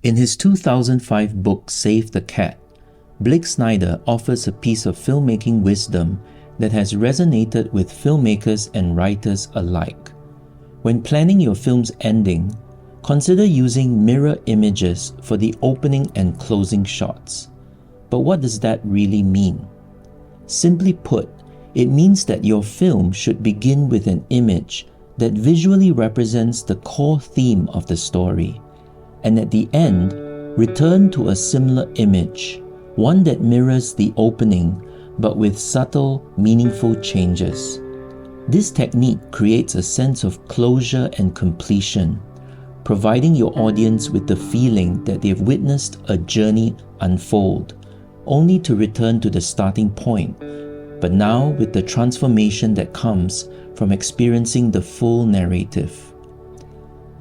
In his 2005 book Save the Cat, Blake Snyder offers a piece of filmmaking wisdom that has resonated with filmmakers and writers alike. When planning your film's ending, consider using mirror images for the opening and closing shots. But what does that really mean? Simply put, it means that your film should begin with an image that visually represents the core theme of the story, and at the end, return to a similar image, one that mirrors the opening but with subtle, meaningful changes. This technique creates a sense of closure and completion, providing your audience with the feeling that they've witnessed a journey unfold, only to return to the starting point, but now with the transformation that comes from experiencing the full narrative.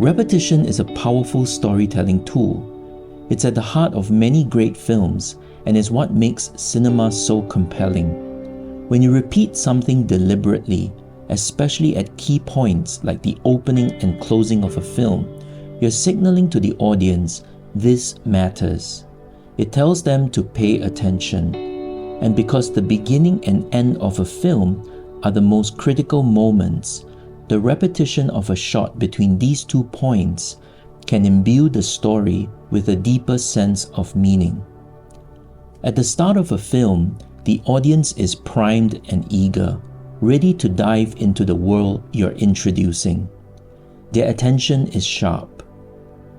Repetition is a powerful storytelling tool. It's at the heart of many great films and is what makes cinema so compelling. When you repeat something deliberately, especially at key points like the opening and closing of a film, you're signaling to the audience this matters. It tells them to pay attention. And because the beginning and end of a film are the most critical moments, the repetition of a shot between these 2 points can imbue the story with a deeper sense of meaning. At the start of a film, the audience is primed and eager, ready to dive into the world you're introducing. Their attention is sharp.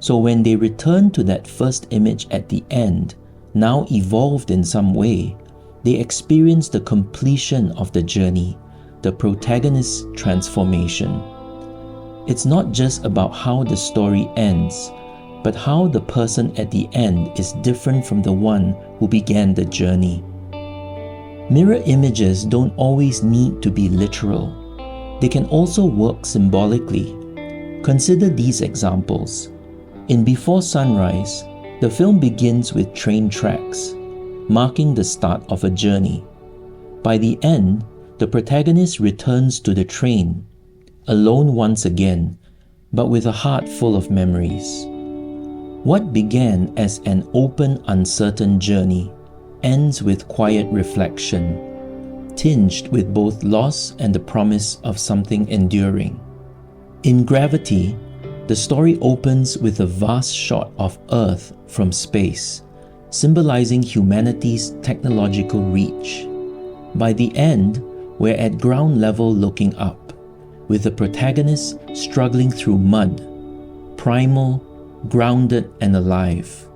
So when they return to that first image at the end, now evolved in some way, they experience the completion of the journey, the protagonist's transformation. It's not just about how the story ends, but how the person at the end is different from the one who began the journey. Mirror images don't always need to be literal. They can also work symbolically. Consider these examples. In Before Sunrise, the film begins with train tracks, marking the start of a journey. By the end, the protagonist returns to the train, alone once again, but with a heart full of memories. What began as an open, uncertain journey ends with quiet reflection, tinged with both loss and the promise of something enduring. In Gravity, the story opens with a vast shot of Earth from space, symbolizing humanity's technological reach. By the end, we're at ground level looking up, with the protagonist struggling through mud, primal, grounded and alive.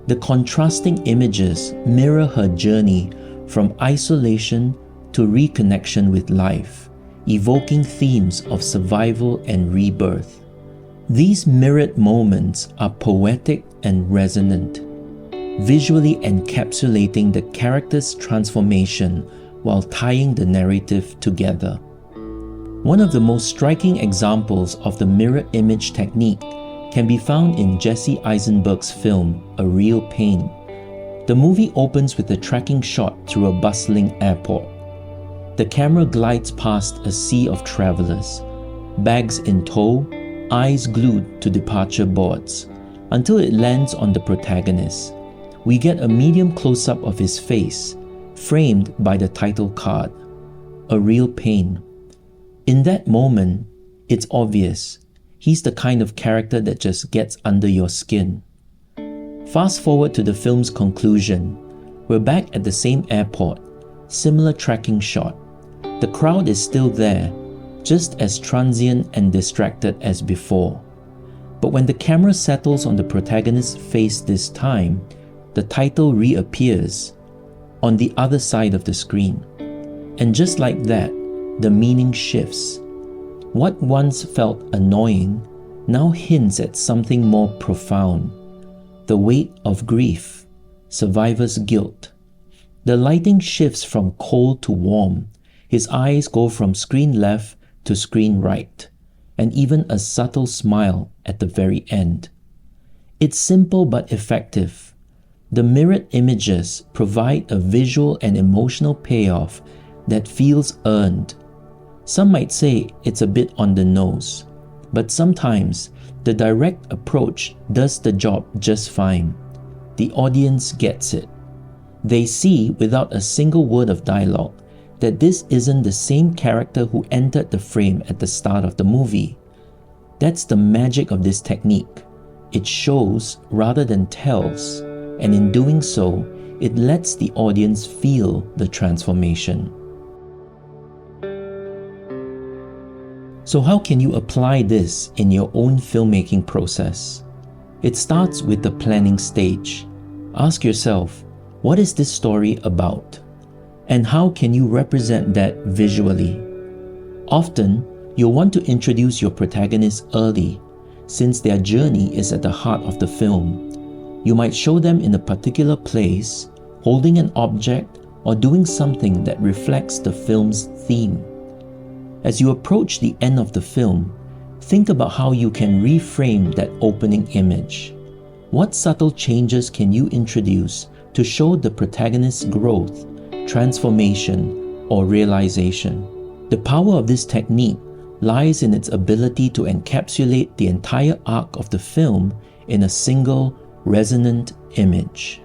The contrasting images mirror her journey from isolation to reconnection with life, evoking themes of survival and rebirth. These mirrored moments are poetic and resonant, visually encapsulating the character's transformation while tying the narrative together. One of the most striking examples of the mirror image technique can be found in Jesse Eisenberg's film A Real Pain. The movie opens with a tracking shot through a bustling airport. The camera glides past a sea of travelers, bags in tow, eyes glued to departure boards, until it lands on the protagonist. We get a medium close-up of his face, framed by the title card, A Real Pain. In that moment, it's obvious. He's the kind of character that just gets under your skin. Fast forward to the film's conclusion. We're back at the same airport, similar tracking shot. The crowd is still there, just as transient and distracted as before. But when the camera settles on the protagonist's face this time, the title reappears on the other side of the screen. And just like that, the meaning shifts. What once felt annoying now hints at something more profound. The weight of grief, survivor's guilt. The lighting shifts from cold to warm. His eyes go from screen left to screen right, and even a subtle smile at the very end. It's simple but effective. The mirrored images provide a visual and emotional payoff that feels earned. Some might say it's a bit on the nose, But sometimes, the direct approach does the job just fine. The audience gets it. They see, without a single word of dialogue, that this isn't the same character who entered the frame at the start of the movie. That's the magic of this technique. It shows rather than tells, and in doing so, it lets the audience feel the transformation. So how can you apply this in your own filmmaking process? It starts with the planning stage. Ask yourself, what is this story about? And how can you represent that visually? Often, you'll want to introduce your protagonists early, since their journey is at the heart of the film. You might show them in a particular place, holding an object, or doing something that reflects the film's theme. As you approach the end of the film, think about how you can reframe that opening image. What subtle changes can you introduce to show the protagonist's growth, transformation, or realization? The power of this technique lies in its ability to encapsulate the entire arc of the film in a single, resonant image.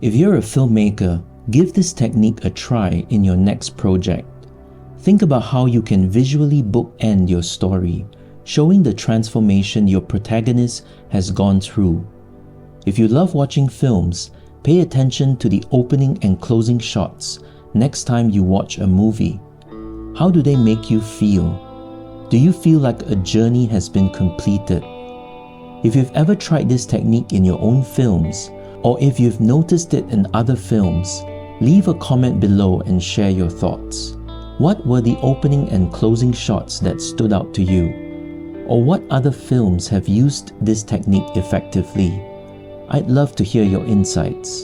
If you're a filmmaker, give this technique a try in your next project. Think about how you can visually bookend your story, showing the transformation your protagonist has gone through. If you love watching films, pay attention to the opening and closing shots next time you watch a movie. How do they make you feel? Do you feel like a journey has been completed? If you've ever tried this technique in your own films, or if you've noticed it in other films, leave a comment below and share your thoughts. What were the opening and closing shots that stood out to you? Or what other films have used this technique effectively? I'd love to hear your insights.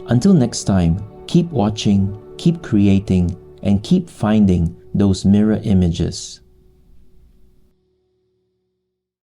Until next time, keep watching, keep creating, and keep finding those mirror images.